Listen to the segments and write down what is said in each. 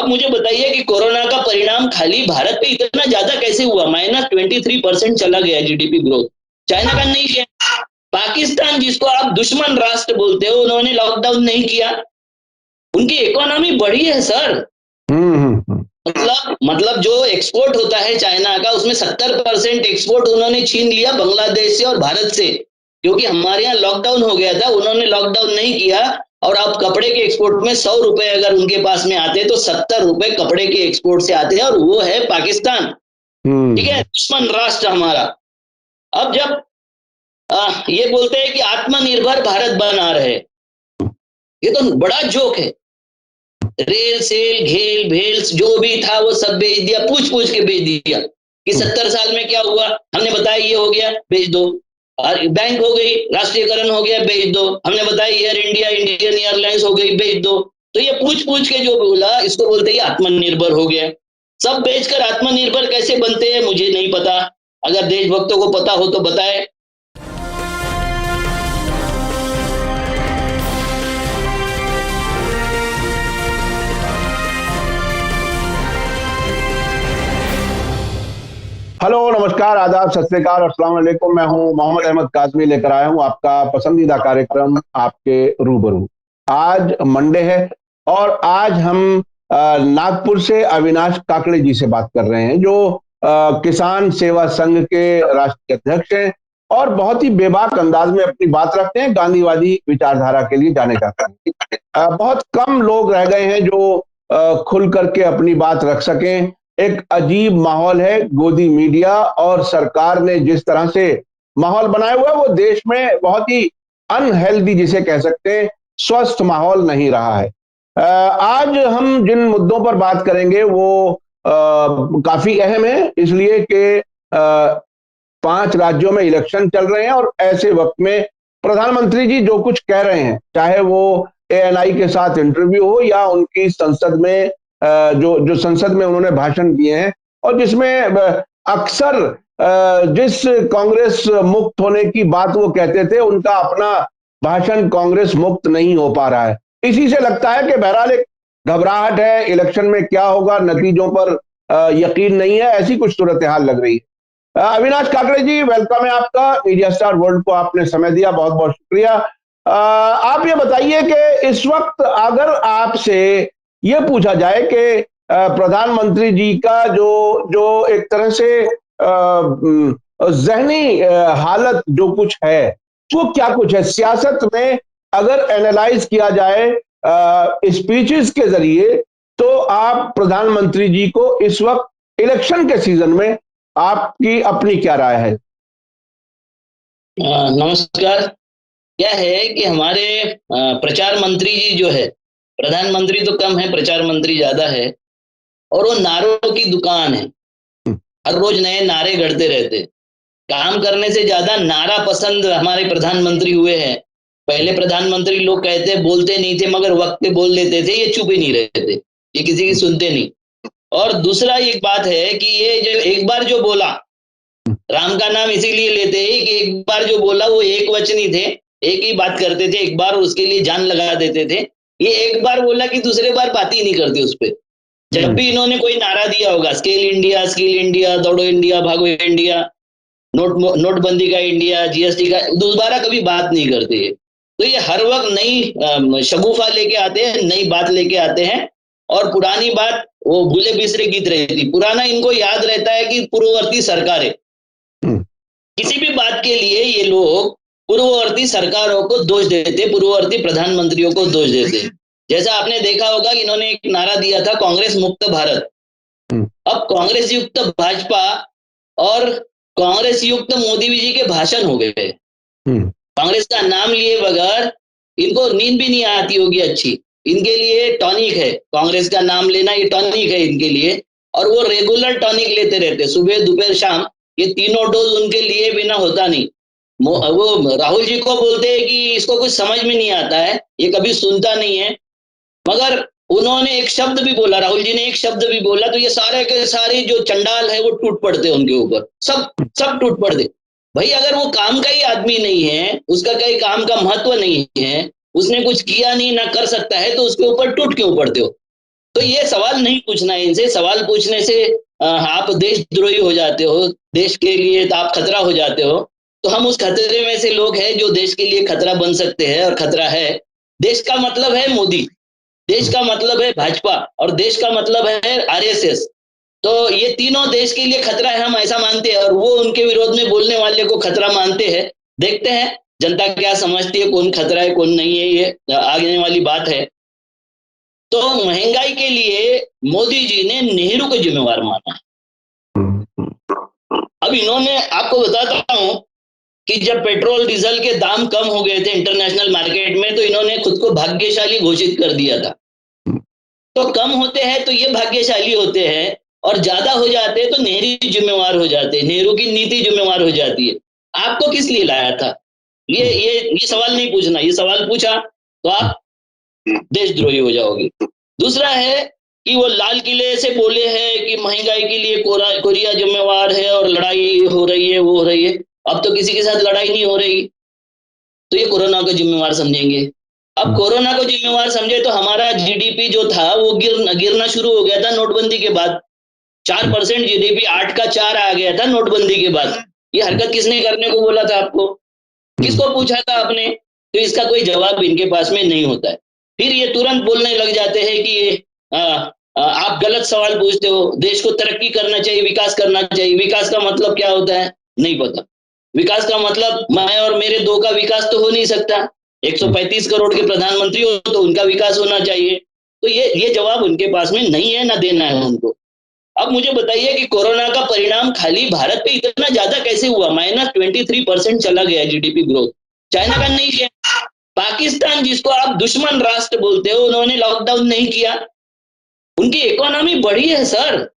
अब मुझे बताइए कि कोरोना का परिणाम खाली भारत पे इतना ज्यादा कैसे हुआ? -23% चला गया जीडीपी ग्रोथ। चाइना का नहीं किया। पाकिस्तान जिसको आप दुश्मन राष्ट्र बोलते हो, उन्होंने लॉकडाउन नहीं किया। उनकी इकोनॉमी बढ़ी है सर। मतलब जो एक्सपोर्ट होता है चाइना का, उसमें 70% एक्सपोर्ट उन्होंने छीन लिया बांग्लादेश से और भारत से, क्योंकि हमारे यहाँ लॉकडाउन हो गया था, उन्होंने लॉकडाउन नहीं किया। और अब कपड़े के एक्सपोर्ट में 100 रुपए अगर उनके पास में आते तो 70 रुपए कपड़े के एक्सपोर्ट से आते हैं, और वो है पाकिस्तान। ठीक है, दुश्मन राष्ट्र हमारा। अब जब ये बोलते हैं कि आत्मनिर्भर भारत बना रहे, ये तो बड़ा जोक है। रेल सेल घेल भेल जो भी था वो सब बेच दिया, पूछ पूछ के बेच दिया कि 70 साल में क्या हुआ, हमने बताया ये हो गया, बेच दो। और बैंक हो गई, राष्ट्रीयकरण हो गया, बेच दो। हमने बताया एयर इंडिया, इंडियन एयरलाइंस हो गई, बेच दो। तो ये पूछ पूछ के जो बोला, इसको बोलते हैं आत्मनिर्भर हो गया। सब बेचकर आत्मनिर्भर कैसे बनते हैं मुझे नहीं पता। अगर देशभक्तों को पता हो तो बताए। हेलो, नमस्कार, आदाब, सत श्री अकाल, अस्सलाम वालेकुम। मैं हूं मोहम्मद अहमद काज़मी, लेकर आया हूं आपका पसंदीदा कार्यक्रम आपके रूबरू। आज मंडे है और आज हम नागपुर से अविनाश काकड़े जी से बात कर रहे हैं, जो किसान सेवा संघ के राष्ट्रीय अध्यक्ष हैं और बहुत ही बेबाक अंदाज में अपनी बात रखते हैं। गांधीवादी विचारधारा के लिए जाने जाते हैं। बहुत कम लोग रह गए हैं जो खुल करके अपनी बात रख सकें। एक अजीब माहौल है। गोदी मीडिया और सरकार ने जिस तरह से माहौल बनाया हुआ है, वो देश में बहुत ही अनहेल्दी, जिसे कह सकते हैं, स्वस्थ माहौल नहीं रहा है। आज हम जिन मुद्दों पर बात करेंगे वो काफी अहम है, इसलिए कि 5 राज्यों में इलेक्शन चल रहे हैं और ऐसे वक्त में प्रधानमंत्री जी जो कुछ कह रहे हैं, चाहे वो एएनआई के साथ इंटरव्यू हो या उनकी संसद में जो संसद में उन्होंने भाषण दिए हैं, और जिसमें अक्सर जिस कांग्रेस मुक्त होने की बात वो कहते थे, उनका अपना भाषण कांग्रेस मुक्त नहीं हो पा रहा है। इसी से लगता है कि बहरहाल एक घबराहट है, इलेक्शन में क्या होगा, नतीजों पर यकीन नहीं है, ऐसी कुछ सूरत हाल लग रही है। अविनाश काकड़े जी, वेलकम है आपका। मीडिया स्टार वर्ल्ड को आपने समय दिया, बहुत बहुत शुक्रिया। आप ये बताइए कि इस वक्त अगर आपसे ये पूछा जाए कि प्रधानमंत्री जी का जो जो एक तरह से जहनी हालत जो कुछ है, वो क्या कुछ है सियासत में, अगर एनालाइज किया जाए स्पीचेस के जरिए, तो आप प्रधानमंत्री जी को इस वक्त इलेक्शन के सीजन में आपकी अपनी क्या राय है? नमस्कार। क्या है कि हमारे प्रचार मंत्री जी जो है, प्रधानमंत्री तो कम है, प्रचार मंत्री ज्यादा है, और वो नारों की दुकान है। हर रोज नए नारे गढ़ते रहते। काम करने से ज्यादा नारा पसंद हमारे प्रधानमंत्री हुए हैं। पहले प्रधानमंत्री लोग कहते बोलते नहीं थे, मगर वक्त पे बोल लेते थे, ये चुप ही नहीं रहते, ये किसी की सुनते नहीं। और दूसरा एक बात है कि ये जो एक बार जो बोला, राम का नाम इसीलिए लेते हैं कि एक बार जो बोला वो एक वचनी थे, एक ही बात करते थे एक बार, उसके लिए जान लगा देते थे। ये एक बार बोला कि दूसरे बार बात ही नहीं करते उस पर। जब भी इन्होंने कोई नारा दिया होगा, स्किल इंडिया, दौड़ो इंडिया, भागो इंडिया, नोटबंदी का इंडिया, जीएसटी का, दोबारा कभी बात नहीं करते है। तो ये हर वक्त नई शगुफा लेके आते हैं, नई बात लेके आते हैं, और पुरानी बात वो भूले बिसरे गीत रहती। पुराना इनको याद रहता है कि पूर्ववर्ती सरकार है। किसी भी बात के लिए ये लोग पूर्ववर्ती सरकारों को दोष देते, पूर्ववर्ती प्रधानमंत्रियों को दोष देते। जैसा आपने देखा होगा कि इन्होंने एक नारा दिया था, कांग्रेस मुक्त भारत। अब कांग्रेस युक्त भाजपा और कांग्रेस युक्त मोदी जी के भाषण हो गए। कांग्रेस का नाम लिए बगैर इनको नींद भी नहीं आती होगी अच्छी। इनके लिए टॉनिक है, कांग्रेस का नाम लेना ये टॉनिक है इनके लिए, और वो रेगुलर टॉनिक लेते रहते, सुबह दोपहर शाम। ये तीनों डोज उनके लिए बिना होता नहीं। वो राहुल जी को बोलते हैं कि इसको कुछ समझ में नहीं आता है, ये कभी सुनता नहीं है, मगर उन्होंने एक शब्द भी बोला, राहुल जी ने एक शब्द भी बोला तो ये सारे के सारे जो चंडाल है वो टूट पड़ते उनके ऊपर, सब टूट पड़ते। भाई अगर वो काम का ही आदमी नहीं है, उसका कहीं काम का महत्व नहीं है, उसने कुछ किया नहीं, ना कर सकता है, तो उसके ऊपर टूट क्यों पड़ते हो? तो ये सवाल नहीं पूछना है इनसे। सवाल पूछने से आप देशद्रोही हो जाते हो, देश के लिए तो आप खतरा हो जाते हो। तो हम उस खतरे में से लोग हैं जो देश के लिए खतरा बन सकते हैं, और खतरा है। देश का मतलब है मोदी, देश का मतलब है भाजपा, और देश का मतलब है आरएसएस। तो ये तीनों देश के लिए खतरा है, हम ऐसा मानते हैं, और वो उनके विरोध में बोलने वाले को खतरा मानते हैं। देखते हैं जनता क्या समझती है, कौन खतरा है कौन नहीं है, ये आगे वाली बात है। तो महंगाई के लिए मोदी जी ने नेहरू को जिम्मेवार माना है। अब इन्होंने, आपको बताता हूं कि जब पेट्रोल डीजल के दाम कम हो गए थे इंटरनेशनल मार्केट में, तो इन्होंने खुद को भाग्यशाली घोषित कर दिया था। तो कम होते हैं तो ये भाग्यशाली होते हैं, और ज्यादा हो जाते हैं तो नेहरू जिम्मेवार हो जाते हैं, नेहरू की नीति जिम्मेवार हो जाती है। आपको किस लिए लाया था? ये सवाल नहीं पूछना। ये सवाल पूछा तो आप देशद्रोही हो जाओगे। दूसरा है कि वो लाल किले से बोले हैं कि महंगाई के लिए कोरिया जिम्मेवार है, और लड़ाई हो रही है, वो हो रही है। अब तो किसी के साथ लड़ाई नहीं हो रही, तो ये कोरोना को जिम्मेवार समझेंगे। अब कोरोना को जिम्मेवार समझे तो हमारा जीडीपी जो था वो गिरना शुरू हो गया था नोटबंदी के बाद। 4% जीडीपी 8 का 4 आ गया था नोटबंदी के बाद। ये हरकत किसने करने को बोला था आपको? किसको पूछा था आपने? तो इसका कोई जवाब इनके पास में नहीं होता है। फिर ये तुरंत बोलने लग जाते हैं कि आप गलत सवाल पूछते हो, देश को तरक्की करना चाहिए, विकास करना चाहिए। विकास का मतलब क्या होता है नहीं पता। विकास का मतलब मैं और मेरे दो का विकास तो हो नहीं सकता। 135 करोड़ के प्रधानमंत्री हो तो उनका विकास होना चाहिए। तो ये जवाब उनके पास में नहीं है, ना देना है उनको। अब मुझे बताइए कि कोरोना का परिणाम खाली भारत पे इतना ज्यादा कैसे हुआ? -23% चला गया जीडीपी ग्रोथ। चाइना का नहीं किया। पाकिस्तान, जिसको आप दुश्मन राष्ट्र बोलते हो, उन्होंने लॉकडाउन नहीं किया, उनकी इकोनॉमी बढ़ी है सर।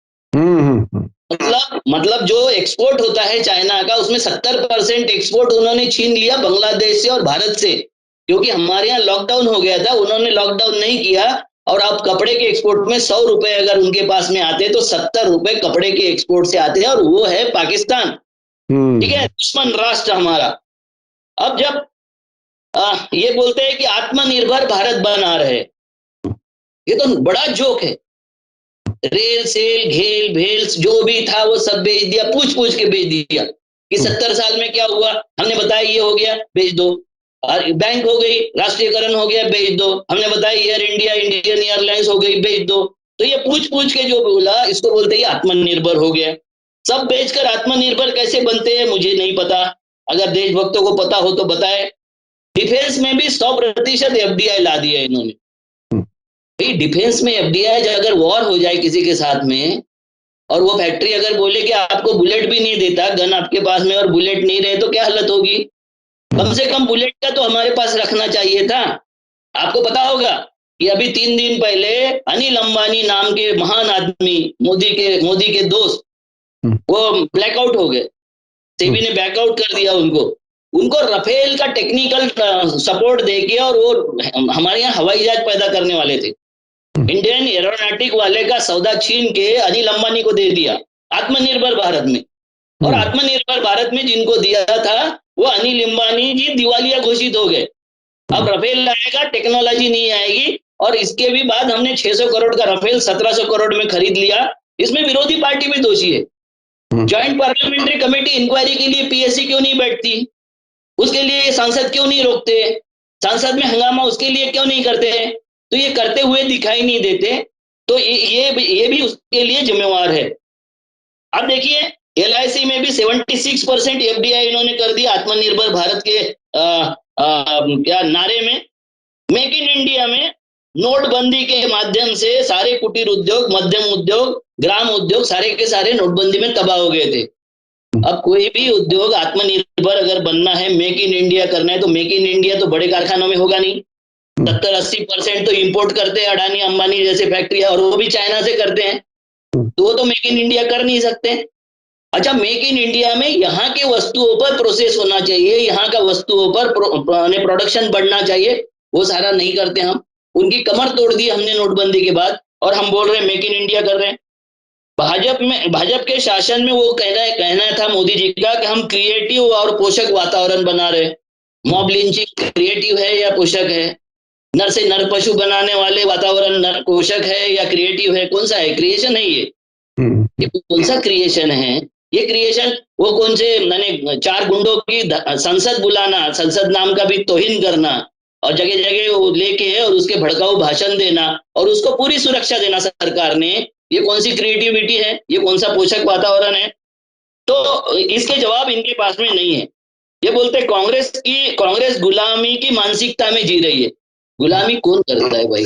मतलब जो एक्सपोर्ट होता है चाइना का, उसमें 70% एक्सपोर्ट उन्होंने छीन लिया बांग्लादेश से और भारत से, क्योंकि हमारे यहाँ लॉकडाउन हो गया था, उन्होंने लॉकडाउन नहीं किया। और आप कपड़े के एक्सपोर्ट में 100 रुपए अगर उनके पास में आते तो 70 रुपए कपड़े के एक्सपोर्ट से आते हैं, और वो है पाकिस्तान। ठीक है, दुश्मन राष्ट्र हमारा। अब जब ये बोलते हैं कि आत्मनिर्भर भारत बना रहे, ये तो बड़ा जोक है। रेल सेल घेल भेल जो भी था वो सब बेच दिया, पूछ पूछ के बेच दिया कि 70 साल में क्या हुआ, हमने बताया ये हो गया, बेच दो। बैंक हो गई, राष्ट्रीयकरण हो गया, बेच दो। हमने बताया एयर इंडिया, इंडियन एयरलाइंस हो गई, बेच दो। तो ये पूछ पूछ के जो बोला, इसको बोलते हैं आत्मनिर्भर हो गया। सब बेचकर आत्मनिर्भर कैसे बनते हैं मुझे नहीं पता, अगर देशभक्तों को पता हो तो बताए। डिफेंस में भी 100% एफडीआई ला दिया इन्होंने। भाई डिफेंस में एफडीआई, अगर वॉर हो जाए किसी के साथ में, और वो फैक्ट्री अगर बोले कि आपको बुलेट भी नहीं देता, गन आपके पास में और बुलेट नहीं रहे, तो क्या हालत होगी? कम से कम बुलेट का तो हमारे पास रखना चाहिए था। आपको पता होगा कि अभी 3 दिन पहले अनिल अंबानी नाम के महान आदमी, मोदी के दोस्त, वो ब्लैकआउट हो गए। सेबी ने बैकआउट कर दिया उनको राफेल का टेक्निकल सपोर्ट देके, और वो हमारे यहाँ हवाई जहाज पैदा करने वाले थे, इंडियन एरोनॉटिक वाले का सौदा छीन के अनिल अंबानी को दे दिया आत्मनिर्भर भारत में। और आत्मनिर्भर भारत में जिनको दिया था वो अनिल अंबानी जी दिवालिया घोषित हो गए। अब राफेल आएगा, टेक्नोलॉजी नहीं आएगी। और इसके भी बाद हमने 600 करोड़ का राफेल 1700 करोड़ में खरीद लिया। इसमें विरोधी पार्टी भी दोषी है। ज्वाइंट पार्लियामेंट्री कमेटी इंक्वायरी के लिए पीएससी क्यों नहीं बैठती? उसके लिए सांसद क्यों नहीं रोकते? सांसद में हंगामा उसके लिए क्यों नहीं करते? तो ये करते हुए दिखाई नहीं देते। तो ये भी उसके लिए जिम्मेवार है। अब देखिए एलआईसी में भी 76% एफडीआई इन्होंने कर दिया आत्मनिर्भर भारत के क्या नारे में। मेक इन इंडिया में नोटबंदी के माध्यम से सारे कुटीर उद्योग, मध्यम उद्योग, ग्राम उद्योग सारे के सारे नोटबंदी में तबाह हो गए थे। अब कोई भी उद्योग आत्मनिर्भर अगर बनना है, मेक इन इंडिया करना है, तो मेक इन इंडिया तो बड़े कारखानों में होगा नहीं। 70-80% तो इंपोर्ट करते हैं अडानी अंबानी जैसे फैक्ट्री, और वो भी चाइना से करते हैं। तो वो तो मेक इन इंडिया कर नहीं सकते। अच्छा, मेक इन इंडिया में यहाँ के वस्तुओं पर प्रोसेस होना चाहिए, यहाँ का वस्तुओं पर प्रोडक्शन बढ़ना चाहिए, वो सारा नहीं करते हम। उनकी कमर तोड़ दी हमने नोटबंदी के बाद, और हम बोल रहे हैं मेक इन इंडिया कर रहे हैं। भाजपा के शासन में वो कहना था मोदी जी का कि हम क्रिएटिव और पोषक वातावरण बना रहे। मॉब लिंचिंग क्रिएटिव है या पोषक है? नर से नर पशु बनाने वाले वातावरण नर पोषक है या क्रिएटिव है? कौन सा है? क्रिएशन है ये कौन सा क्रिएशन है? ये क्रिएशन वो कौन से मैंने 4 गुंडों की संसद बुलाना, संसद नाम का भी तौहीन करना और जगह जगह वो लेके और उसके भड़काऊ भाषण देना और उसको पूरी सुरक्षा देना सरकार ने, ये कौन सी क्रिएटिविटी है? ये कौन सा पोषक वातावरण है? तो इसके जवाब इनके पास में नहीं है। ये बोलते कांग्रेस गुलामी की मानसिकता में जी रही है। गुलामी कौन करता है भाई?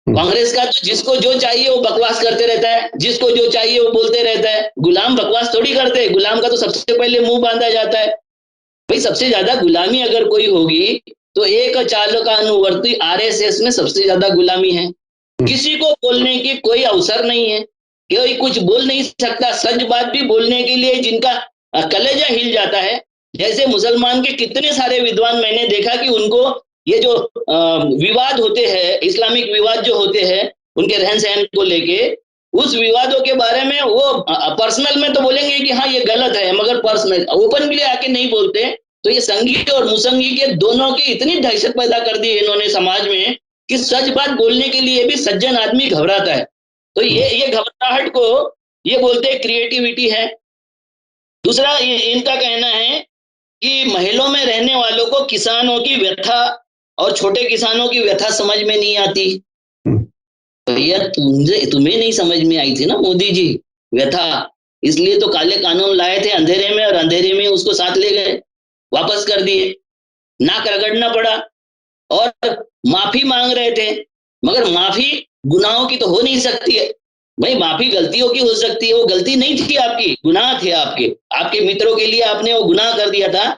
कांग्रेस का तो जिसको जो चाहिए वो बकवास करते रहता है, जिसको जो चाहिए वो बोलते रहता है। गुलाम बकवास थोड़ी करते हैं, गुलाम का तो सबसे पहले मुंह बांधा जाता है। भाई सबसे ज्यादा गुलामी अगर कोई होगी तो एक चालकानुवर्ती आरएसएस में सबसे ज्यादा गुलामी है। किसी को बोलने की कोई अवसर नहीं है, कोई कुछ बोल नहीं सकता, सच बात भी बोलने के लिए जिनका कलेजा हिल जाता है। जैसे मुसलमान के कितने सारे विद्वान मैंने देखा कि उनको ये जो विवाद होते हैं, इस्लामिक विवाद जो होते हैं उनके रहन सहन को लेके, उस विवादों के बारे में वो पर्सनल में तो बोलेंगे कि हाँ ये गलत है, मगर पर्सनल ओपन भी आके नहीं बोलते। तो ये संघी और मुसंघी के दोनों की इतनी दहशत पैदा कर दी इन्होंने समाज में कि सच बात बोलने के लिए भी सज्जन आदमी घबराता है। तो ये घबराहट को ये बोलते हैं क्रिएटिविटी है। दूसरा इनका कहना है कि महलों में रहने वालों को किसानों की व्यथा और छोटे किसानों की व्यथा समझ में नहीं आती। तो यार तुम्हें नहीं समझ में आई थी ना मोदी जी व्यथा, इसलिए तो काले कानून लाए थे अंधेरे में और अंधेरे में उसको साथ ले गए, वापस कर दिए, नाक रगड़ना पड़ा और माफी मांग रहे थे। मगर माफी गुनाहों की तो हो नहीं सकती है भाई, माफी गलतियों की हो सकती है, वो गलती नहीं थी आपकी, गुनाह थे आपके मित्रों के लिए आपने वो गुनाह कर दिया था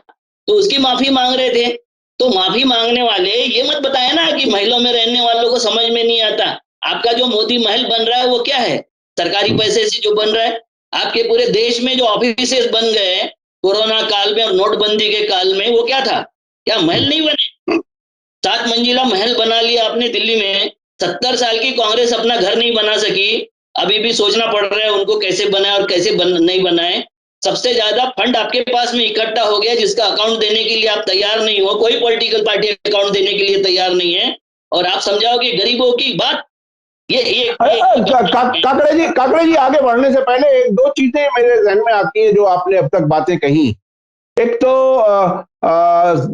तो उसकी माफी मांग रहे थे। तो माफी मांगने वाले ये मत बताया ना कि महलों में रहने वालों को समझ में नहीं आता। आपका जो मोदी महल बन रहा है वो क्या है? सरकारी पैसे से जो बन रहा है। आपके पूरे देश में जो ऑफिसेस बन गए कोरोना काल में और नोटबंदी के काल में, वो क्या था? क्या महल नहीं बने? 7 मंजिला महल बना लिया आपने दिल्ली में। 70 साल की कांग्रेस अपना घर नहीं बना सकी, अभी भी सोचना पड़ रहा है उनको कैसे बनाए और कैसे नहीं बनाए। सबसे ज्यादा फंड आपके पास में इकट्ठा हो गया जिसका अकाउंट देने के लिए आप तैयार नहीं हो, कोई पॉलिटिकल पार्टी अकाउंट देने के लिए तैयार नहीं है और आप समझाओगे गरीबों की बात। काकड़े जी आगे बढ़ने से पहले एक दो चीजें मेरे जहन में आती है जो आपने अब तक बातें कही। एक तो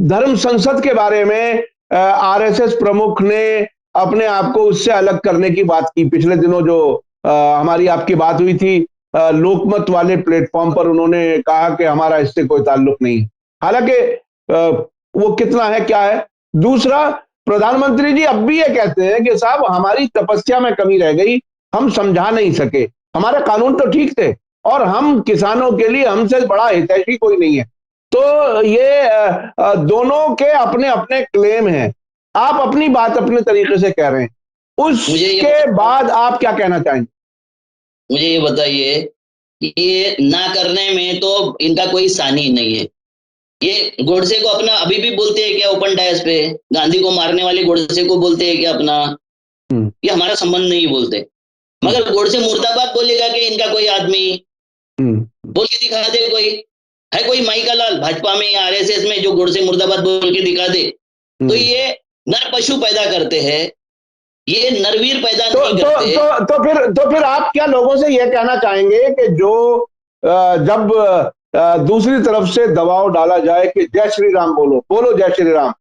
धर्म संसद के बारे में आरएसएस प्रमुख ने अपने आप को उससे अलग करने की बात की। पिछले दिनों जो हमारी आपकी बात हुई थी लोकमत वाले प्लेटफॉर्म पर, उन्होंने कहा कि हमारा इससे कोई ताल्लुक नहीं। हालांकि वो कितना है क्या है। दूसरा, प्रधानमंत्री जी अब भी ये कहते हैं कि साहब हमारी तपस्या में कमी रह गई, हम समझा नहीं सके, हमारे कानून तो ठीक थे और हम किसानों के लिए हमसे बड़ा हितैषी कोई नहीं है। तो ये दोनों के अपने अपने क्लेम हैं। आप अपनी बात अपने तरीके से कह रहे हैं, उसके बाद आप क्या कहना चाहेंगे? मुझे ये बताइए, ये ना करने में तो इनका कोई सानी नहीं है। ये गोडसे को अपना अभी भी बोलते हैं क्या ओपन डायस पे? गांधी को मारने वाले गोडसे को बोलते हैं क्या अपना? ये हमारा संबंध नहीं बोलते। मगर गोडसे मुर्दाबाद बोलेगा कि इनका कोई आदमी बोल के दिखा दे, कोई है कोई माई का लाल भाजपा में या आरएसएस में जो गोडसे मुर्दाबाद बोल के दिखा दे। तो ये नर पशु पैदा करते हैं, ये नरवीर पैदा नहीं करते। तो फिर आप क्या लोगों से यह कहना चाहेंगे कि जो जब दूसरी तरफ से दबाव डाला जाए कि जय श्री राम बोलो बोलो जय श्री राम,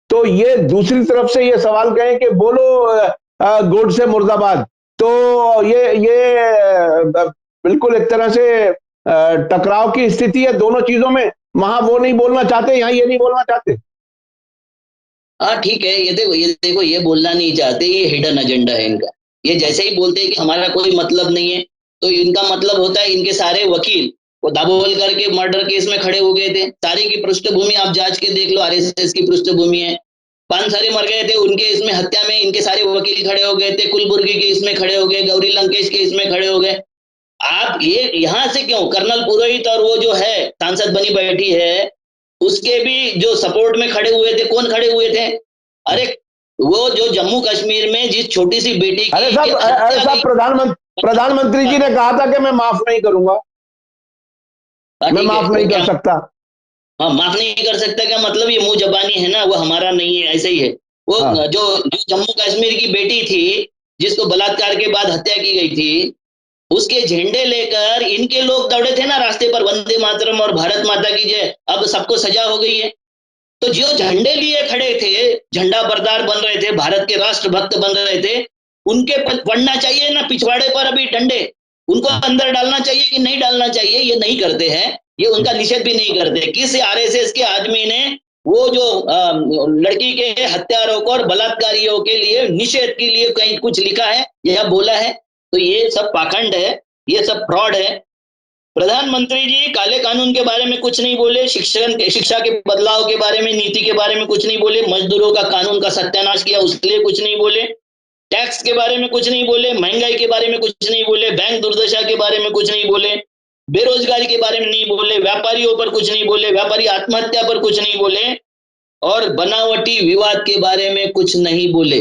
तो ये दूसरी तरफ से ये सवाल कहें कि बोलो गोडसे मुर्दाबाद, तो ये बिल्कुल एक तरह से टकराव की स्थिति है दोनों चीजों में। वहां वो नहीं बोलना चाहते, यहाँ ये नहीं बोलना चाहते। हाँ ठीक है, ये देखो ये बोलना नहीं चाहते, ये हिडन एजेंडा है इनका। ये जैसे ही बोलते हैं कि हमारा कोई मतलब नहीं है, तो इनका मतलब होता है इनके सारे वकील वो दाभोल करके मर्डर केस में खड़े हो गए थे। सारी की पृष्ठभूमि आप जांच के देख लो, आरएसएस की पृष्ठभूमि है। पानसरे मर गए थे, उनके इसमें हत्या में इनके सारे वकील खड़े हो गए थे। कुलबुर्गी के इसमें खड़े हो गए, गौरी लंकेश के इसमें खड़े हो गए। आप ये यहाँ से क्यों? कर्नल पुरोहित और वो जो है सांसद बनी बैठी है, उसके भी जो सपोर्ट में खड़े हुए थे, कौन खड़े हुए थे? अरे वो जो जम्मू कश्मीर में जिस छोटी सी बेटी की अरे साहब प्रधानमंत्री जी ने कहा था कि मैं माफ नहीं करूंगा, मैं माफ नहीं कर सकता। हाँ, माफ नहीं कर सकता क्या मतलब? ये मुंह जबानी है ना, वो हमारा नहीं है, ऐसे ही है। वो हाँ। जो जम्मू कश्मीर की बेटी थी जिसको बलात्कार के बाद हत्या की गई थी, उसके झंडे लेकर इनके लोग दौड़े थे ना रास्ते पर, वंदे मातरम और भारत माता की जय। अब सबको सजा हो गई है। तो जो झंडे लिए खड़े थे, झंडा बरदार बन रहे थे, भारत के राष्ट्रभक्त बन रहे थे, उनके पड़ना चाहिए ना पिछवाड़े पर अभी डंडे, उनको अंदर डालना चाहिए कि नहीं डालना चाहिए? ये नहीं करते हैं, ये उनका निषेध भी नहीं करते। किस आरएसएस के आदमी ने वो जो लड़की के हत्यारों और बलात्कारियों के लिए निषेध के लिए कहीं कुछ लिखा है या बोला है? तो ये सब पाखंड है, ये सब फ्रॉड है। प्रधानमंत्री जी काले कानून के बारे में कुछ नहीं बोले, शिक्षा के बदलाव के बारे में, नीति के बारे में कुछ नहीं बोले, मजदूरों का कानून का सत्यानाश किया उसके लिए कुछ नहीं बोले, टैक्स के बारे में कुछ नहीं बोले, महंगाई के बारे में कुछ नहीं बोले, बैंक दुर्दशा के बारे में कुछ नहीं बोले, बेरोजगारी के बारे में नहीं बोले, व्यापारियों पर कुछ नहीं बोले, व्यापारी आत्महत्या पर कुछ नहीं बोले, और बनावटी विवाद के बारे में कुछ नहीं बोले।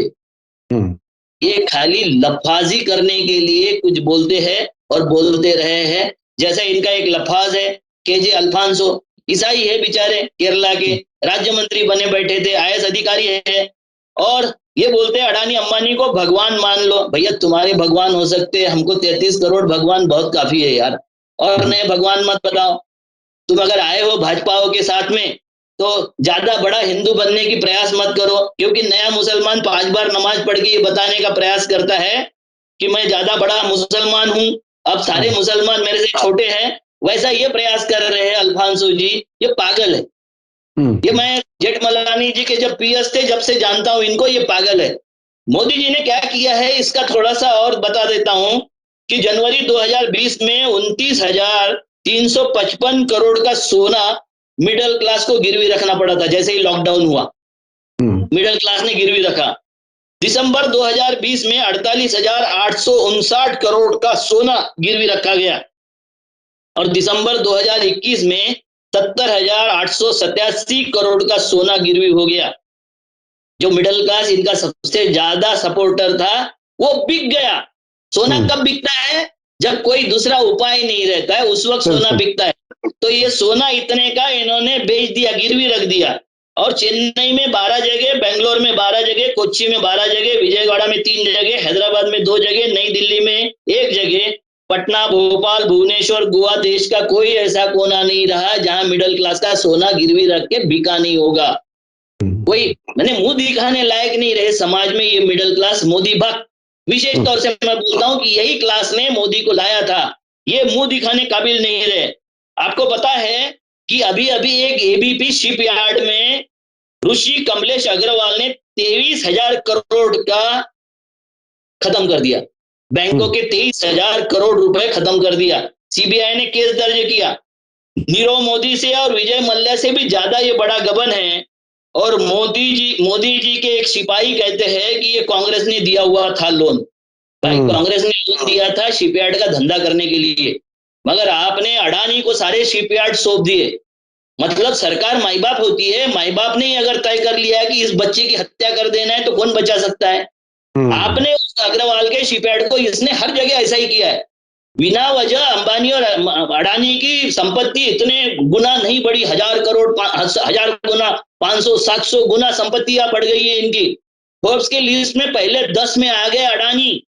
ये खाली लफाजी करने के लिए कुछ बोलते हैं और बोलते रहे हैं। जैसे इनका एक लफाज है, केजे अल्फांसो, ईसाई है बेचारे, केरला के राज्य मंत्री बने बैठे थे, आईएएस अधिकारी है, और ये बोलते हैं अडानी अंबानी को भगवान मान लो। भैया तुम्हारे भगवान हो सकते हैं, हमको 33 करोड़ भगवान बहुत काफी है यार, और नए भगवान मत बताओ। तुम अगर आए हो भाजपाओं के साथ में तो ज्यादा बड़ा हिंदू बनने की प्रयास मत करो, क्योंकि नया मुसलमान 5 बार नमाज पढ़ के ये बताने का प्रयास करता है कि मैं ज्यादा बड़ा मुसलमान हूं, अब सारे मुसलमान मेरे से छोटे हैं, वैसा ये प्रयास कर रहे हैं अल्फांसो जी। ये पागल है। ये मैं जेठमलानी जी के जब पीएस थे जब से जानता हूं इनको, ये पागल है। मोदी जी ने क्या किया है इसका थोड़ा सा और बता देता हूं कि जनवरी 2020 में 29,355 करोड़ का सोना मिडिल क्लास को गिरवी रखना पड़ा था। जैसे ही लॉकडाउन हुआ मिडिल क्लास ने गिरवी रखा। दिसंबर 2020 में 48,859 करोड़ का सोना गिरवी रखा गया, और दिसंबर 2021 में 70,887 करोड़ का सोना गिरवी हो गया। जो मिडिल क्लास इनका सबसे ज्यादा सपोर्टर था वो बिक गया। सोना कब बिकता है? जब कोई दूसरा उपाय नहीं रहता है, उस वक्त सोना बिकता है। तो ये सोना इतने का इन्होंने बेच दिया, गिरवी रख दिया, और चेन्नई में 12 जगह, बेंगलोर में 12 जगह, कोच्चि में 12 जगह, विजयवाड़ा में 3 जगह, हैदराबाद में 2 जगह, नई दिल्ली में 1 जगह, पटना, भोपाल, भुवनेश्वर, गोवा, देश का कोई ऐसा कोना नहीं रहा जहां मिडिल क्लास का सोना गिरवी रख के बिका नहीं होगा। कोई मैंने मुंह दिखाने लायक नहीं रहे समाज में ये मिडिल क्लास मोदी भक्त। विशेष तौर से मैं बोलता हूं कि यही क्लास ने मोदी को लाया था, ये मुंह दिखाने काबिल नहीं रहे। आपको पता है कि अभी अभी एक एबीपी शिपयार्ड में ऋषि कमलेश अग्रवाल ने 23,000 करोड़ का खत्म कर दिया, बैंकों के 23,000 करोड़ रुपए खत्म कर दिया। सीबीआई ने केस दर्ज किया। नीरव मोदी से और विजय मल्ल्या से भी ज्यादा ये बड़ा गबन है। और मोदी जी के एक सिपाही कहते हैं कि ये कांग्रेस ने दिया हुआ था लोन। भाई कांग्रेस ने लोन दिया था शिपयार्ड का धंधा करने के लिए, मगर आपने अडानी को सारे शिपयार्ड सौंप दिए। मतलब सरकार माई बाप होती है, माई बाप ने अगर तय कर लिया है कि इस बच्चे की हत्या कर देना है तो कौन बचा सकता है? आपने उस अग्रवाल के शिपयार्ड को, इसने हर जगह ऐसा ही किया है। बिना वजह अंबानी और अडानी की संपत्ति इतने गुना नहीं बढ़ी, 1,000 करोड़, 1,000 गुना, 500-700 गुना संपत्तियां बढ़ गई है इनकी। फोर्ब्स के लिस्ट में पहले 10 में आ गए अडानी।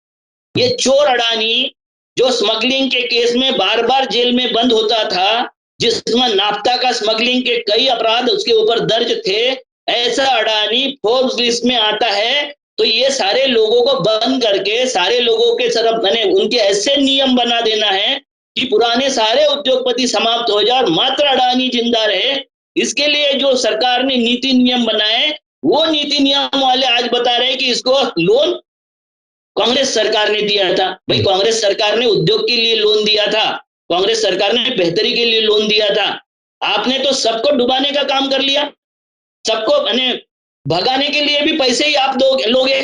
ये चोर अडानी जो स्मगलिंग के केस में बार बार जेल में बंद होता था, जिसमें नाफ्ता का स्मगलिंग के कई अपराध उसके ऊपर दर्ज थे, ऐसा अडानी फोर्ब्स लिस्ट में आता है। तो ये सारे लोगों को बंद करके सारे लोगों के तरफ मैंने उनके ऐसे नियम बना देना है कि पुराने सारे उद्योगपति समाप्त हो जाए और मात्र अडानी जिंदा रहे। इसके लिए जो सरकार ने नीति नियम बनाए, वो नीति नियम वाले आज बता रहे हैं कि इसको लोन कांग्रेस सरकार ने दिया था। भाई कांग्रेस सरकार ने उद्योग के लिए लोन दिया था, कांग्रेस सरकार ने बेहतरी के लिए लोन दिया था। आपने तो सबको डुबाने का काम कर लिया, सबको मैंने भगाने के लिए भी पैसे ही आप लोगे,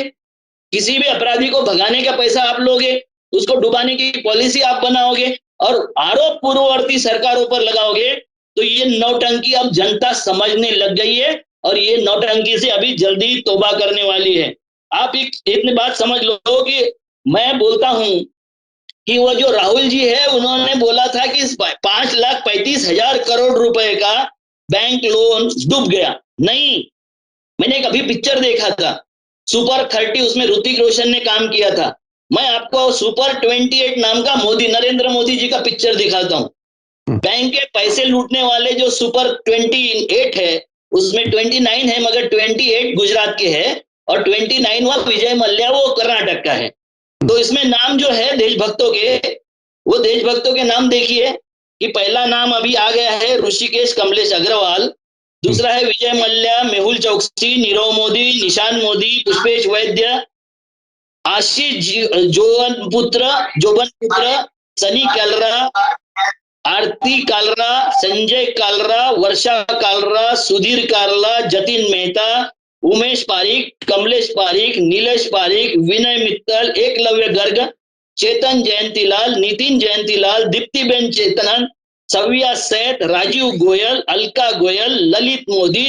किसी भी अपराधी को भगाने का पैसा आप लोगे, उसको डुबाने की पॉलिसी आप बनाओगे और आरोप पूर्ववर्ती सरकारों पर लगाओगे। तो ये नौटंकी अब जनता समझने लग गई है और ये नौटंकी से अभी जल्दी तौबा करने वाली है। आप इतनी बात समझ लो कि मैं बोलता हूं कि वो जो राहुल जी है उन्होंने बोला था कि 5,35,000 करोड़ रुपए का बैंक लोन डूब गया। नहीं, मैंने एक अभी पिक्चर देखा था सुपर 30, उसमें ऋतिक रोशन ने काम किया था। मैं आपको सुपर 28 नाम का मोदी, नरेंद्र मोदी जी का पिक्चर दिखाता हूँ। बैंक के पैसे लूटने वाले जो सुपर 28 है, उसमें 29 है, मगर 28 गुजरात के है और 29 वा विजय मल्ल्या वो कर्नाटक का है। तो इसमें नाम जो है देशभक्तों के, वो देशभक्तों के नाम देखिए कि पहला नाम अभी आ गया है ऋषिकेश कमलेश अग्रवाल, दूसरा है विजय मल्ल्या, मेहुल चौकसी, नीरव मोदी, निशान मोदी, पुष्पेश वैद्य, आशीष जोबन पुत्र, सनी कालरा, आरती कालरा, संजय कालरा, वर्षा कालरा, सुधीर कालरा, जतिन मेहता, उमेश पारिक, कमलेश पारिक, नीलेश पारिक, विनय मित्तल, एकलव्य गर्ग, चेतन जयंतीलाल, नितिन जयंतीलाल, दीप्तिबेन चेतनन, सव्या सेठ, राजीव गोयल, अलका गोयल, ललित मोदी,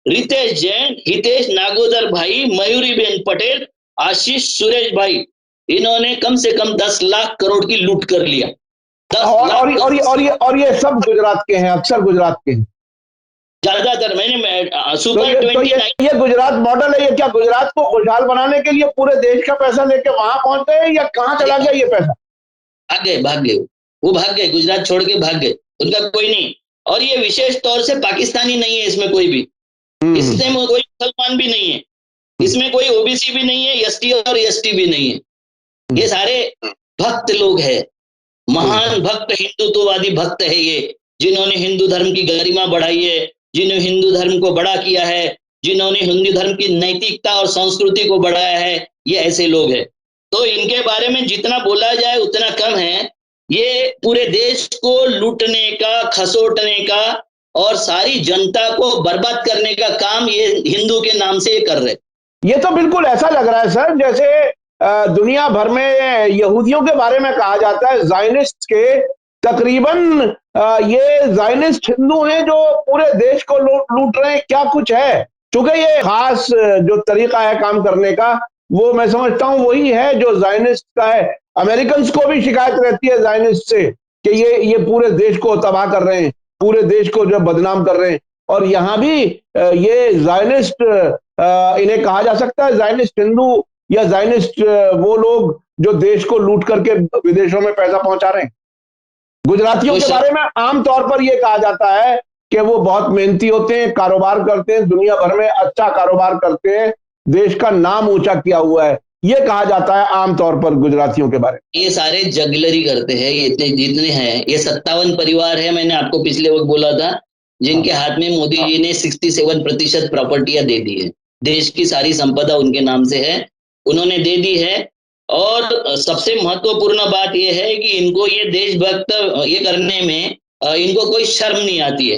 रितेश जैन, हितेश नागोदर भाई, मयूरीबेन पटेल, आशीष सुरेश भाई, इन्होंने कम से कम 10 लाख करोड़ की लूट कर लिया। और ये सब गुजरात के हैं, अक्सर गुजरात के हैं ज्यादातर। मैंने सुपर 29 ये गुजरात मॉडल है। ये क्या गुजरात को खुशहाल बनाने के लिए पूरे देश का पैसा लेके वहां पहुंच गए या कहां चला गया ये पैसा? भाग गए वो भाग गए, गुजरात छोड़ के भाग गए, उनका कोई नहीं। और ये विशेष तौर से पाकिस्तानी नहीं है इसमें कोई भी, इसमें कोई मुसलमान भी नहीं है, इसमें कोई ओबीसी भी नहीं है, एसटी और एसटी भी नहीं है। ये सारे भक्त लोग हैं, महान भक्त, हिंदुत्ववादी भक्त है ये, जिन्होंने हिंदू धर्म की गरिमा बढ़ाई है, जिन्होंने हिंदू धर्म को बड़ा किया है, जिन्होंने हिंदू धर्म की नैतिकता और संस्कृति को बढ़ाया है, ये ऐसे लोग हैं। तो इनके बारे में जितना बोला जाए उतना कम है। ये पूरे देश को लूटने का, खसोटने का और सारी जनता को बर्बाद करने का काम ये हिंदू के नाम से कर रहे। ये तो बिल्कुल ऐसा लग रहा है सर जैसे दुनिया भर में यहूदियों के बारे में कहा जाता है ज़ायनिस्ट के, तकरीबन ये ज़ायनिस्ट हिंदू हैं जो पूरे देश को लूट रहे हैं। क्या कुछ है, क्योंकि ये खास जो तरीका है काम करने का, वो मैं समझता हूं वही है जो ज़ायनिस्ट का है। अमेरिकन को भी शिकायत रहती है ज़ायनिस्ट से कि ये पूरे देश को तबाह कर रहे हैं, पूरे देश को जो बदनाम कर रहे हैं। और यहाँ भी ये ज़ायनिस्ट, इन्हें कहा जा सकता है ज़ायनिस्ट हिंदू या ज़ायनिस्ट वो लोग जो देश को लूट करके विदेशों में पैसा पहुंचा रहे हैं। गुजरातियों के बारे में आमतौर पर यह कहा जाता है कि वो बहुत मेहनती होते हैं, कारोबार करते हैं, दुनिया भर में अच्छा कारोबार करते हैं, देश का नाम ऊंचा किया हुआ है, ये कहा जाता है आमतौर पर गुजरातियों के बारे में। ये सारे जगलरी करते हैं, ये इतने जितने हैं, ये 57 परिवार है, मैंने आपको पिछले वक्त बोला था, जिनके हाथ में मोदी जी ने 67% प्रॉपर्टियां दे दी है। देश की सारी संपदा उनके नाम से है, उन्होंने दे दी है। और सबसे महत्वपूर्ण बात यह है कि इनको ये देशभक्त ये करने में इनको कोई शर्म नहीं आती है।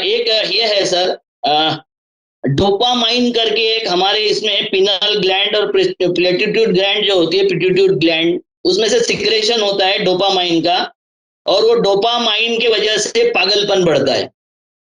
एक ये है सर, डोपामाइन करके एक हमारे इसमें पिनल ग्लैंड और प्लेटिट्यूड ग्लैंड जो होती है, पिट्यूटरी ग्लैंड, उसमें से सिक्रेशन होता है डोपामाइन का, और वो डोपामाइन की वजह से पागलपन बढ़ता है।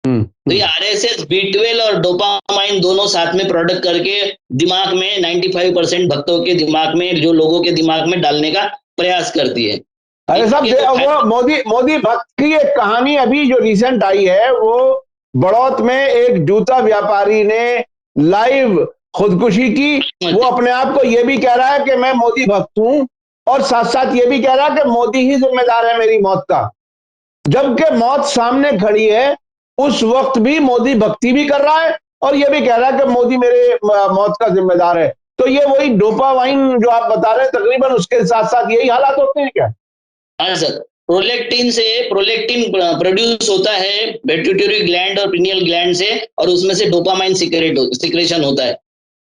तो ये आरएसएस, बी12 और डोपामाइन दोनों साथ में प्रोडक्ट करके दिमाग में 95% भक्तों के दिमाग में, जो लोगों के दिमाग में डालने का प्रयास करती है। अरे साहब, वो मोदी भक्त की एक कहानी अभी जो रिसेंट आई है, वो बड़ौत में एक जूता व्यापारी ने लाइव खुदकुशी की। वो अपने आप को ये भी कह रहा है कि मैं मोदी भक्त हूं, और साथ साथ ये भी कह रहा है कि मोदी ही जिम्मेदार है मेरी मौत का। जबकि मौत सामने खड़ी है, उस वक्त भी मोदी भक्ति भी कर रहा है और ये भी कह रहा है कि मोदी मेरे मौत का जिम्मेदार है। तो ये वही डोपामाइन जो आप बता रहे हैं, तकरीबन उसके साथ साथ यही हालात होते हैं क्या? हाँ सर, प्रोलेक्टिन प्रोड्यूस होता है पिट्यूटरी ग्लैंड और पिनियल ग्लैंड से, और उसमें से डोपामाइन सिक्रेशन होता है।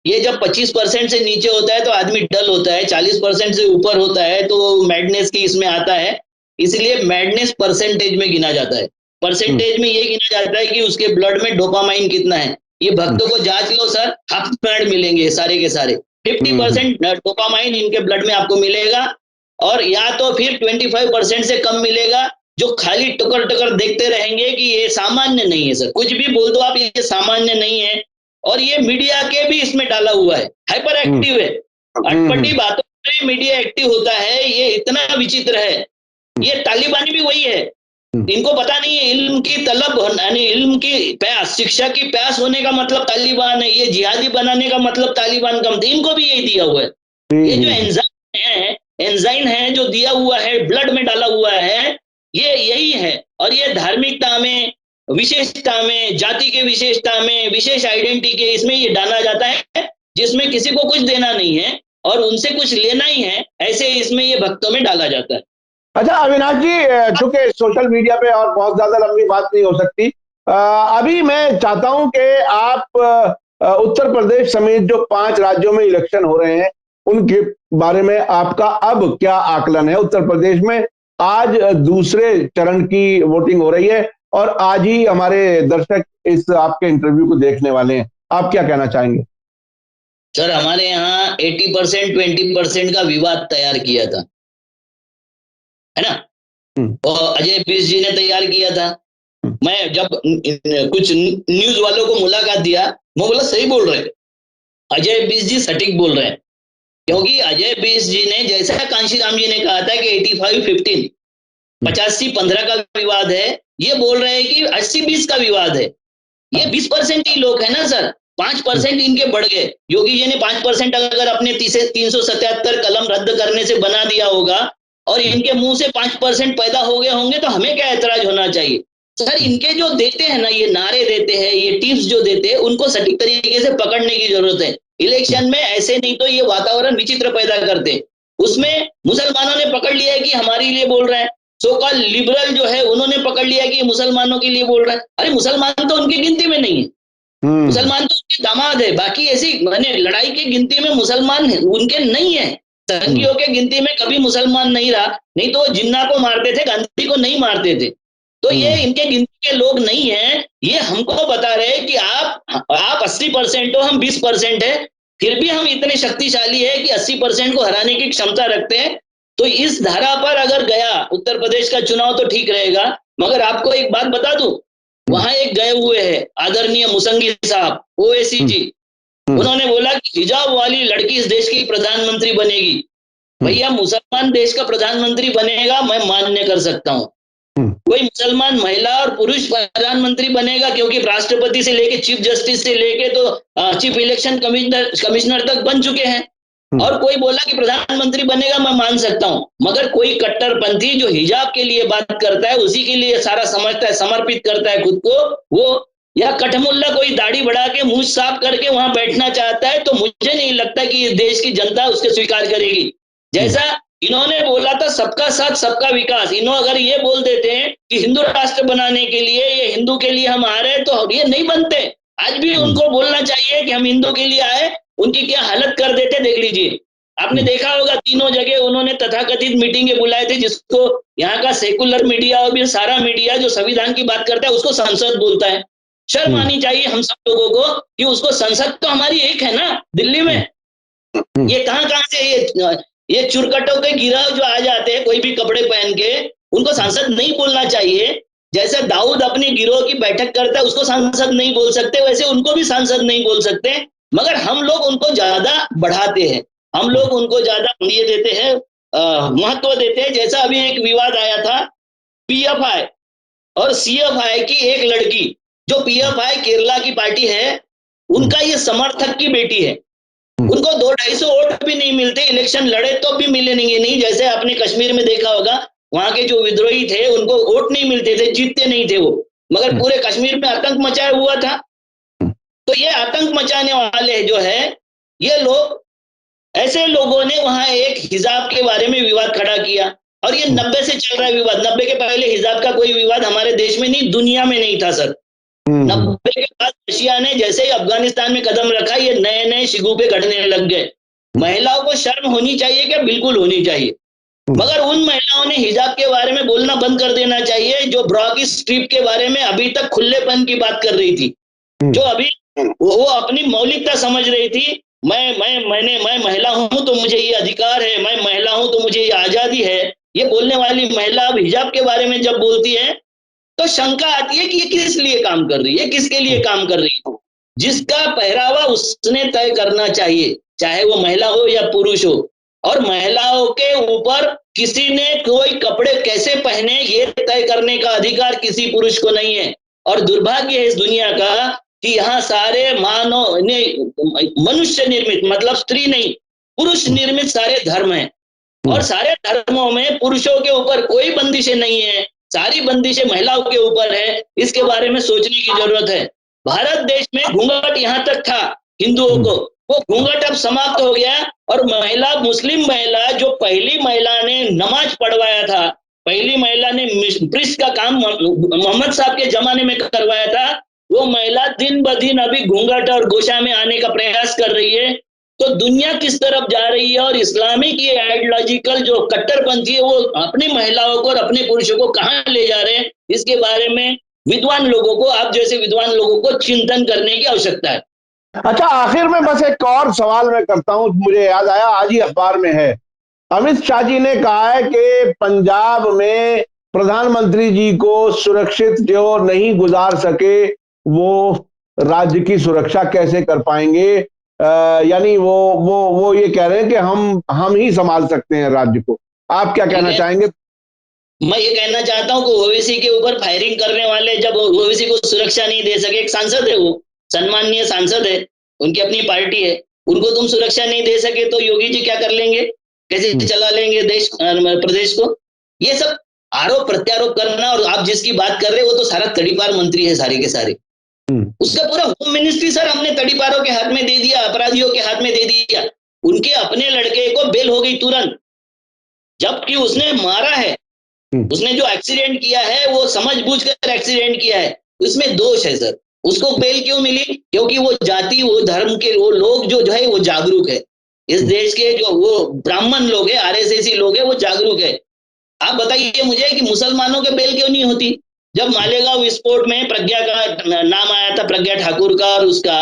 ये जब 25% से नीचे होता है तो आदमी डल होता है, 40% से ऊपर होता है तो मैडनेस की इसमें आता है। इसलिए मैडनेस परसेंटेज में गिना जाता है। परसेंटेज में ये गिना जाता है कि उसके ब्लड में डोपामाइन कितना है। ये भक्तों को जांच लो सर, हाफ पैड मिलेंगे सारे के सारे, 50% डोपामाइन इनके ब्लड में आपको मिलेगा, और या तो फिर 25% से कम मिलेगा, जो खाली टकर टकर देखते रहेंगे कि ये सामान्य नहीं है। सर कुछ भी बोल दो आप, ये सामान्य नहीं है। और ये मीडिया के भी इसमें डाला हुआ है, हाइपर एक्टिव है, अटपटी बातों में मीडिया एक्टिव होता है। ये इतना विचित्र है। ये तालिबानी भी वही है, इनको पता नहीं है इल्म की तलब यानी इल्म की प्यास, शिक्षा की प्यास होने का मतलब तालिबान है, ये जिहादी बनाने का मतलब तालिबान कम थे। इनको भी यही दिया हुआ है। ये जो एंजाइम है जो दिया हुआ है, ब्लड में डाला हुआ है, ये यही है। और ये धार्मिकता में, विशेषता में, जाति के विशेषता में, विशेष आइडेंटिटी के इसमें ये डाला जाता है, जिसमें किसी को कुछ देना नहीं है और उनसे कुछ लेना ही है, ऐसे इसमें ये भक्तों में डाला जाता है। अच्छा अविनाश जी, चूंकि सोशल मीडिया पे और बहुत ज्यादा लंबी बात नहीं हो सकती, अभी मैं चाहता हूं कि आप उत्तर प्रदेश समेत जो 5 राज्यों में इलेक्शन हो रहे हैं उनके बारे में आपका अब क्या आकलन है। उत्तर प्रदेश में आज दूसरे चरण की वोटिंग हो रही है और आज ही हमारे दर्शक इस आपके इंटरव्यू को देखने वाले हैं, आप क्या कहना चाहेंगे? सर, हमारे यहाँ 80% 20% का विवाद तैयार किया था, है ना? और अजय बिस जी ने तैयार किया था। मैं जब कुछ न्यूज वालों को मुलाकात दिया, मैं बोला सही बोल रहे हैं, अजय बिस जी सटीक बोल रहे हैं। क्योंकि अजय बिस जी ने, जैसा कांशीराम जी ने कहा था कि 85-15 85-15 का विवाद है, ये बोल रहे हैं कि 80-20 का विवाद है। ये 20% ही लोग है ना सर, 5% इनके बढ़ गए। योगी जी ने 5% अगर अपने 377 कलम रद्द करने से बना दिया होगा और इनके मुंह से 5% पैदा हो गए होंगे तो हमें क्या ऐतराज होना चाहिए? सर, इनके जो देते हैं ना, ये नारे देते हैं, ये टिप्स जो देते हैं, उनको सटीक तरीके से पकड़ने की जरूरत है। इलेक्शन में ऐसे नहीं तो ये वातावरण विचित्र पैदा करते हैं। उसमें मुसलमानों ने पकड़ लिया है कि हमारे लिए बोल रहे हैं, सो कॉल लिबरल जो है उन्होंने पकड़ लिया कि मुसलमानों के लिए बोल रहा है। अरे मुसलमान तो उनकी गिनती में नहीं है, मुसलमान तो उनके दामाद है। बाकी ऐसी मैंने लड़ाई की गिनती में मुसलमान है उनके नहीं है। संघियों के गिनती में कभी मुसलमान नहीं रहा, नहीं तो वो जिन्ना को मारते थे, गांधी को नहीं मारते थे। तो ये इनके गिनती के लोग नहीं है। ये हमको बता रहे कि आप 80% हो, हम 20% है, फिर भी हम इतने शक्तिशाली है कि 80% को हराने की क्षमता रखते हैं। तो इस धारा पर अगर गया उत्तर प्रदेश का चुनाव तो ठीक रहेगा। मगर आपको एक बात बता दूं, वहां एक गए हुए हैं आदरणीय मुसंगी साहब, ओवैसी जी, उन्होंने बोला कि हिजाब वाली लड़की इस देश की प्रधानमंत्री बनेगी। भैया, मुसलमान देश का प्रधानमंत्री बनेगा मैं मान्य कर सकता हूं। कोई मुसलमान महिला और पुरुष प्रधानमंत्री बनेगा, क्योंकि राष्ट्रपति से लेके चीफ जस्टिस से लेके तो चीफ इलेक्शन कमिश्नर तक बन चुके हैं। और कोई बोला कि प्रधानमंत्री बनेगा, मैं मान सकता हूं। मगर कोई कट्टरपंथी जो हिजाब के लिए बात करता है, उसी के लिए सारा समझता है, समर्पित करता है खुद को, वो या कठमुल्ला कोई दाढ़ी बढ़ा के मुंह साफ करके वहां बैठना चाहता है, तो मुझे नहीं लगता कि इस देश की जनता उसके स्वीकार करेगी। जैसा इन्होंने बोला था सबका साथ सबका विकास, इन्हों अगर ये बोल देते हैं कि हिंदू राष्ट्र बनाने के लिए, ये हिंदू के लिए हम आ रहे हैं, तो ये नहीं बनते। आज भी उनको बोलना चाहिए कि हम हिंदू के लिए आए, उनकी क्या हालत कर देते देख लीजिए। आपने देखा होगा तीनों जगह उन्होंने तथाकथित मीटिंगें बुलाए थे, जिसको यहाँ का सेकुलर मीडिया और भी सारा मीडिया जो संविधान की बात करता है उसको संसद बोलता है। शर्म आनी चाहिए हम सब लोगों को कि उसको, संसद तो हमारी एक है ना दिल्ली में। ये कहां से ये चुरकटों के गिरोह जो आ जाते हैं कोई भी कपड़े पहन के, उनको सांसद नहीं बोलना चाहिए। जैसे दाऊद अपने गिरोह की बैठक करता है, उसको सांसद नहीं बोल सकते, वैसे उनको भी सांसद नहीं बोल सकते। मगर हम लोग उनको ज्यादा बढ़ाते हैं, हम लोग उनको ज्यादा ये देते हैं, महत्व देते हैं। जैसा अभी एक विवाद आया था पीएफआई और सीएफआई की एक लड़की, जो पीएफआई केरला की पार्टी है, उनका ये समर्थक की बेटी है, उनको 200-250 वोट भी नहीं मिलते, इलेक्शन लड़े तो भी मिलेंगे नहीं। जैसे आपने कश्मीर में देखा होगा, वहां के जो विद्रोही थे उनको वोट नहीं मिलते थे, जीतते नहीं थे वो, मगर पूरे कश्मीर में आतंक मचाया हुआ था। तो ये आतंक मचाने वाले जो है, ये लोग, ऐसे लोगों ने वहां एक हिजाब के बारे में विवाद खड़ा किया। और ये 90 से चल रहा है विवाद, 90 के पहले हिजाब का कोई विवाद हमारे देश में नहीं, दुनिया में नहीं था सर। 90 के बाद रशिया ने जैसे ही अफगानिस्तान में कदम रखा, ये नए नए शिगुफे घटने लग गए। महिलाओं को शर्म होनी चाहिए क्या? बिल्कुल होनी चाहिए। मगर उन महिलाओं ने हिजाब के बारे में बोलना बंद कर देना चाहिए, जो ब्रा की स्ट्रिप के बारे में अभी तक खुलेपन की बात कर रही थी, जो अभी वो अपनी मौलिकता समझ रही थी। मैं महिला हूं तो मुझे ये अधिकार है, मैं महिला हूं तो मुझे ये आजादी है। ये बोलने वाली महिला अब हिजाब के बारे में जब बोलती है तो शंका आती है कि ये किस लिए काम कर रही है, किसके लिए काम कर रही है। जिसका पहरावा उसने तय करना चाहिए, चाहे वो महिला हो या पुरुष हो। और महिलाओं के ऊपर किसी ने कोई कपड़े कैसे पहने ये तय करने का अधिकार किसी पुरुष को नहीं है। और दुर्भाग्य है इस दुनिया का कि यहाँ सारे मानव ने मनुष्य निर्मित, मतलब स्त्री नहीं, पुरुष निर्मित सारे धर्म हैं। और सारे धर्मों में पुरुषों के ऊपर कोई बंदिशें नहीं है, सारी बंदिशें महिलाओं के ऊपर है। इसके बारे में सोचने की जरूरत है। भारत देश में घूंघट यहाँ तक था हिंदुओं को, वो घूंघट अब समाप्त हो गया। और महिला, मुस्लिम महिला, जो पहली महिला ने नमाज पढ़वाया था, पहली महिला ने प्रिस्ट का काम मोहम्मद साहब के जमाने में करवाया था, वो महिला दिन ब दिन अभी घूंघट और गोशा में आने का प्रयास कर रही है। तो दुनिया किस तरफ जा रही है, और इस्लामिक ये आइडियोलॉजिकल जो कट्टरपंथी है वो अपनी महिलाओं को और अपने पुरुषों को कहाँ ले जा रहे हैं, इसके बारे में विद्वान लोगों को, आप जैसे विद्वान लोगों को चिंतन करने की आवश्यकता है। अच्छा, आखिर में बस एक और सवाल मैं करता हूं, मुझे याद आया, आज ही अखबार में है, अमित शाह जी ने कहा है कि पंजाब में प्रधानमंत्री जी को सुरक्षित जो नहीं गुजार सके वो राज्य की सुरक्षा कैसे कर पाएंगे। यानी वो ये कह रहे हैं कि हम ही संभाल सकते हैं राज्य को। आप क्या कहना चाहेंगे? मैं ये कहना चाहता हूं कि ओवैसी के ऊपर फायरिंग करने वाले, जब ओवैसी को सुरक्षा नहीं दे सके, एक सांसद है, वो सम्माननीय सांसद है, उनकी अपनी पार्टी है, उनको तुम सुरक्षा नहीं दे सके तो योगी जी क्या कर लेंगे, कैसे चला लेंगे देश, प्रदेश को? ये सब आरोप प्रत्यारोप करना। और आप जिसकी बात कर रहे हैं वो तो सारा तड़ीपार मंत्री है, सारे के सारे। उसका पूरा होम मिनिस्ट्री सर हमने तड़ीपारों के हाथ में दे दिया, अपराधियों के हाथ में दे दिया। उनके अपने लड़के को बेल हो गई तुरंत, जबकि उसने मारा है, उसने जो एक्सीडेंट किया है वो समझबूझकर एक्सीडेंट किया है, उसमें दोष है सर। उसको बेल क्यों मिली? क्योंकि वो जाति, वो धर्म के वो लोग जो है वो जागरूक है। इस देश के जो वो ब्राह्मण लोग है, आरएसएसी लोग है, वो जागरूक है। आप बताइए मुझे कि मुसलमानों के बेल क्यों नहीं होती? जब मालेगांव विस्फोट में प्रज्ञा का नाम आया था, प्रज्ञा ठाकुर का, और उसका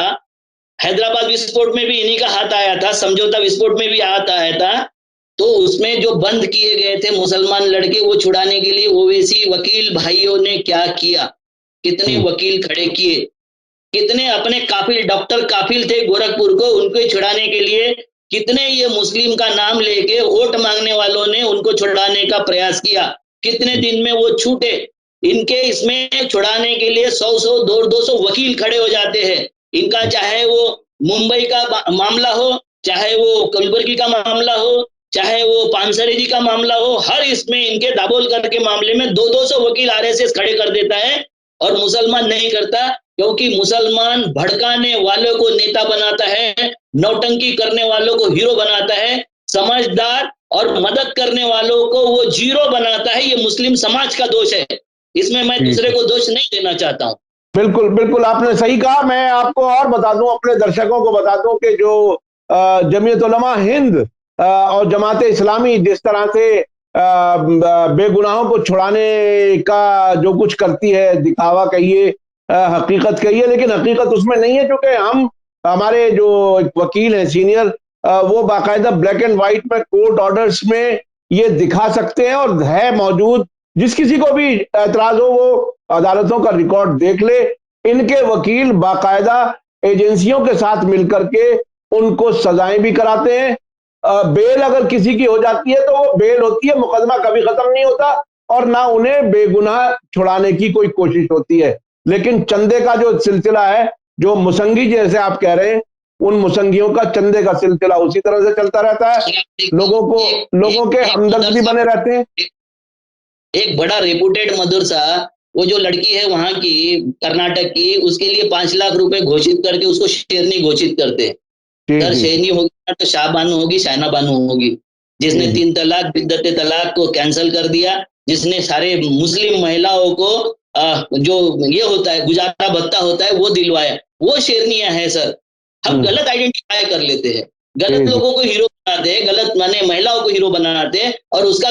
हैदराबाद विस्फोट में भी इन्हीं का हाथ आया था, समझौता विस्फोट में भी हाथ आया था, तो उसमें जो बंद किए गए थे मुसलमान लड़के, वो छुड़ाने के लिए ओवैसी वकील भाइयों ने क्या किया, कितने वकील खड़े किए, कितने अपने काफिल, डॉक्टर काफिल थे गोरखपुर को, उनको छुड़ाने के लिए कितने ये मुस्लिम का नाम लेके वोट मांगने वालों ने उनको छुड़ाने का प्रयास किया, कितने दिन में वो छूटे। इनके इसमें छुड़ाने के लिए 100 200 वकील खड़े हो जाते हैं। इनका चाहे वो मुंबई का मामला हो, चाहे वो कलबुर्गी का मामला हो, चाहे वो पानसरे जी का मामला हो, हर इसमें इनके दाभोलकर के मामले में 200 वकील आरएसएस खड़े कर देता है, और मुसलमान नहीं करता। क्योंकि मुसलमान भड़काने वालों को नेता बनाता है, नौटंकी करने वालों को हीरो बनाता है, समझदार और मदद करने वालों को वो जीरो बनाता है। ये मुस्लिम समाज का दोष है, इसमें मैं दूसरे को दोष नहीं देना चाहता हूं। बिल्कुल बिल्कुल, आपने सही कहा। मैं आपको और बता दूं, अपने दर्शकों को बता दूं कि जो जमीयत उलमा हिंद और जमात इस्लामी जिस तरह से बेगुनाहों को छुड़ाने का जो कुछ करती है, दिखावा कहिए, हकीकत कहिए, लेकिन हकीकत उसमें नहीं है, क्योंकि हमारे जो वकील हैं सीनियर, वो बाकायदा ब्लैक एंड व्हाइट में कोर्ट ऑर्डर्स में ये दिखा सकते हैं, और है मौजूद। जिस किसी को भी एतराज हो वो अदालतों का रिकॉर्ड देख ले। इनके वकील बाकायदा एजेंसियों के साथ मिलकर के उनको सजाएं भी कराते हैं। बेल अगर किसी की हो जाती है तो वो बेल होती है, मुकदमा कभी खत्म नहीं होता, और ना उन्हें बेगुनाह छुड़ाने की कोई कोशिश होती है। लेकिन चंदे का जो सिलसिला है, जो मुसंगी जैसे आप कह रहे हैं, उन मुसंगियों का चंदे का सिलसिला उसी तरह से चलता रहता है। लोगों के हमदर्द भी बने रहते हैं। एक बड़ा रेपुटेड मदरसा, वो जो लड़की है वहां की, कर्नाटक की, उसके लिए 5 लाख रुपए घोषित करके उसको शेरनी घोषित करते हैं। अगर शेरनी होगी तो शाह बानू होगी, शाहना बानू होगी, जिसने 3 तलाक, बिद्दत तलाक को कैंसिल कर दिया, जिसने सारे मुस्लिम महिलाओं को जो ये होता है गुजारा भत्ता होता है वो दिलवाया, वो शेरनियां है सर। हम गलत आइडेंटिफाई कर लेते हैं, गलत लोगों को हीरो बनाते हैं, गलत माने महिलाओं को हीरो बनाते हैं, और उसका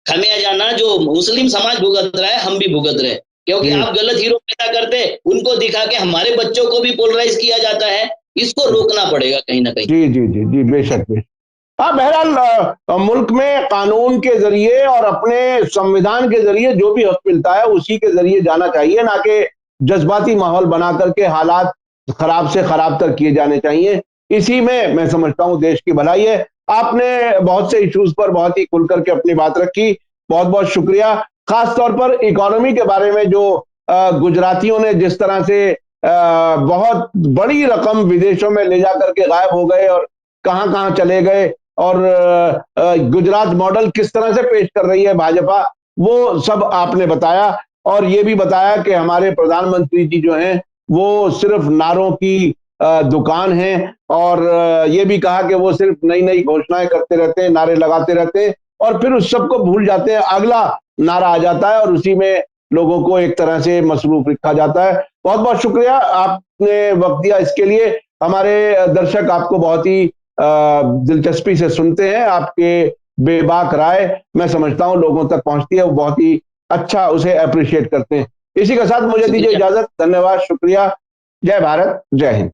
खामियाजाना जो मुस्लिम समाज भुगत रहा है, हम भी भुगत रहे हैं। क्योंकि आप गलत हीरो पैदा करते, उनको दिखा के हमारे बच्चों को भी पोलराइज किया जाता है। इसको रोकना पड़ेगा कहीं ना कहीं। जी जी जी जी, बेशक बेशक। हाँ, बहरहाल मुल्क में कानून के जरिए और अपने संविधान के जरिए जो भी हक मिलता है उसी के जरिए जाना चाहिए, ना कि जज्बाती माहौल बना करके हालात खराब से खराब तक किए जाने चाहिए। इसी में मैं समझता हूँ देश की भलाई है। आपने बहुत से इश्यूज पर बहुत ही खुल करके अपनी बात रखी, बहुत बहुत शुक्रिया। खास तौर पर इकोनॉमी के बारे में जो गुजरातियों ने जिस तरह से बहुत बड़ी रकम विदेशों में ले जा करके गायब हो गए और कहां कहां चले गए, और गुजरात मॉडल किस तरह से पेश कर रही है भाजपा, वो सब आपने बताया। और ये भी बताया कि हमारे प्रधानमंत्री जी जो हैं वो सिर्फ नारों की दुकान है, और ये भी कहा कि वो सिर्फ नई नई घोषणाएं करते रहते हैं, नारे लगाते रहते हैं, और फिर उस सबको भूल जाते हैं, अगला नारा आ जाता है और उसी में लोगों को एक तरह से मसरूफ रखा जाता है। बहुत बहुत शुक्रिया, आपने वक्त दिया इसके लिए। हमारे दर्शक आपको बहुत ही दिलचस्पी से सुनते हैं, आपके बेबाक राय मैं समझता हूं लोगों तक पहुंचती है, वो बहुत ही अच्छा उसे अप्रिशिएट करते हैं। इसी के साथ मुझे दीजिए इजाजत, धन्यवाद, शुक्रिया, जय भारत, जय हिंद।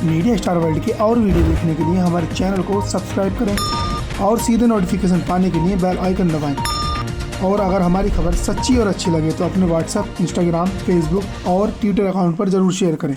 मीडिया स्टार वर्ल्ड के और वीडियो देखने के लिए हमारे चैनल को सब्सक्राइब करें और सीधे नोटिफिकेशन पाने के लिए बेल आइकन दबाएं। और अगर हमारी खबर सच्ची और अच्छी लगे तो अपने व्हाट्सएप, इंस्टाग्राम, फेसबुक और ट्विटर अकाउंट पर ज़रूर शेयर करें।